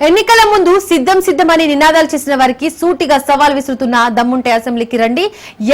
ఎన్నికల ముందు సిద్ధమని నినాదాలు చేసిన వారికి సూటిగా సవాల్ విసురుతున్న దమ్ముంటే అసెంబ్లీకి రండి,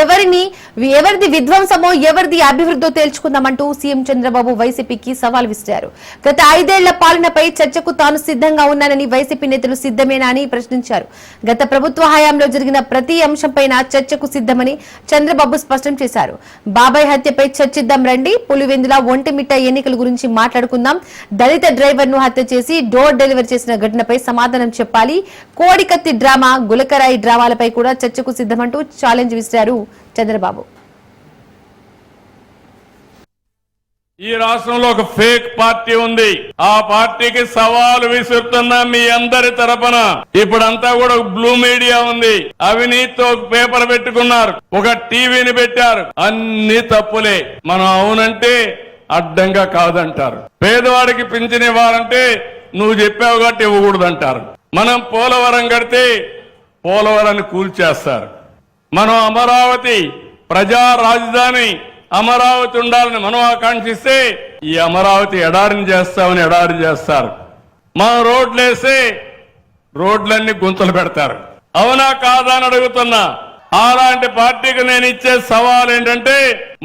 ఎవరిది విధ్వంసమో ఎవరిది అభివృద్ధో తేల్చుకుందామంటూ సీఎం చంద్రబాబు వైసీపీకి సవాల్ విసిరారు. గత 5 ఏళ్ల పాలనపై చర్చకు తాను సిద్ధంగా ఉన్నానని వైసీపీ నేతలు సిద్ధమేనా అని ప్రశ్నించారు. గత ప్రభుత్వ హయాంలో జరిగిన ప్రతి అంశంపైన చర్చకు సిద్ధమని చంద్రబాబు స్పష్టం చేశారు. బాబాయ్ హత్యపై చర్చిద్దాం రండి, పులివెందుల ఒంటిమిట్ట ఎన్నికల గురించి మాట్లాడుకుందాం, దళిత డ్రైవర్ ను హత్య చేసి డోర్ డెలివరీ చేసిన ఘటనపై సమాధానం చెప్పాలి, కోడికత్తి డ్రామా గులకరాయి డ్రామాలపై కూడా చర్చకు సిద్ధమంటూ ఛాలెంజ్ విసిరారు చంద్రబాబు. ఈ రాష్ట్రంలో ఒక ఫేక్ పార్టీ ఉంది. ఆ పార్టీకి సవాలు విసురుతున్నా మీ అందరి తరపున. ఇప్పుడంతా కూడా బ్లూ మీడియా ఉంది. అవినీతితో పేపర్ పెట్టుకున్నారు, ఒక టీవీని పెట్టారు. అన్ని తప్పులే. మనం అవునంటే అడ్డంగా కాదంటారు. పేదవాడికి పింఛన్ ఇవ్వాలంటే నువ్వు చెప్పావు కాబట్టి ఇవ్వకూడదంటారు. మనం పోలవరం కడితే పోలవరాన్ని కూల్చేస్తారు. మనం అమరావతి ప్రజా రాజధాని అమరావతి ఉండాలని మనం ఆకాంక్షిస్తే ఈ అమరావతి ఎడారిని చేస్తామని ఎడారి చేస్తారు. మనం రోడ్లు వేస్తే రోడ్లన్నీ గుంతలు పెడతారు. అవునా కాదా అని అడుగుతున్నా. అలాంటి పార్టీకి నేను ఇచ్చే సవాల్ ఏంటంటే,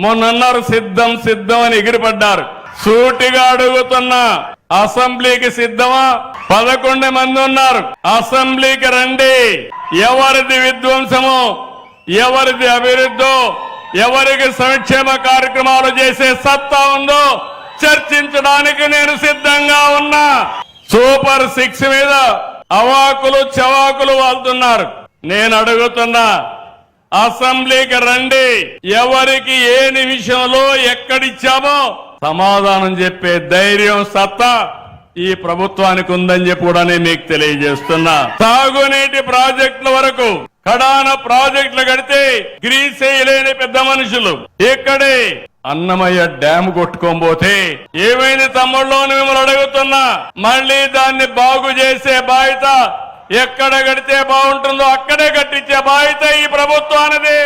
మొన్నన్నారు సిద్ధం అని ఎగిరిపడ్డారు. సూటిగా అడుగుతున్నా, అసెంబ్లీకి సిద్ధమా? 11 మంది ఉన్నారు. అసెంబ్లీకి రండి. ఎవరిది విధ్వంసమో ఎవరిది అభివృద్ధో, ఎవరికి సంక్షేమ కార్యక్రమాలు చేసే సత్తా ఉందో చర్చించడానికి నేను సిద్ధంగా ఉన్నా. సూపర్ 6 మీద అవాకులు చవాకులు వాళ్తున్నారు. నేను అడుగుతున్నా, అసెంబ్లీకి రండి. ఎవరికి ఏ నిమిషంలో ఎక్కడిచ్చామో సమాధానం చెప్పే ధైర్యం సత్తా ఈ ప్రభుత్వానికి ఉందని చెప్పి కూడా నేను మీకు తెలియజేస్తున్నా. తాగునీటి ప్రాజెక్టుల వరకు కడాన ప్రాజెక్టులు కడితే గ్రీస్ వేయలేని పెద్ద మనుషులు ఇక్కడే అన్నమయ్య డ్యామ్ కొట్టుకోబోతే ఏమైంది తమ్ముళ్ళు మిమ్మల్ని అడుగుతున్నా. మళ్ళీ దాన్ని బాగు చేసే బాధ్యత, ఎక్కడ కడితే బాగుంటుందో అక్కడే కట్టించే బాధ్యత ఈ ప్రభుత్వానిది.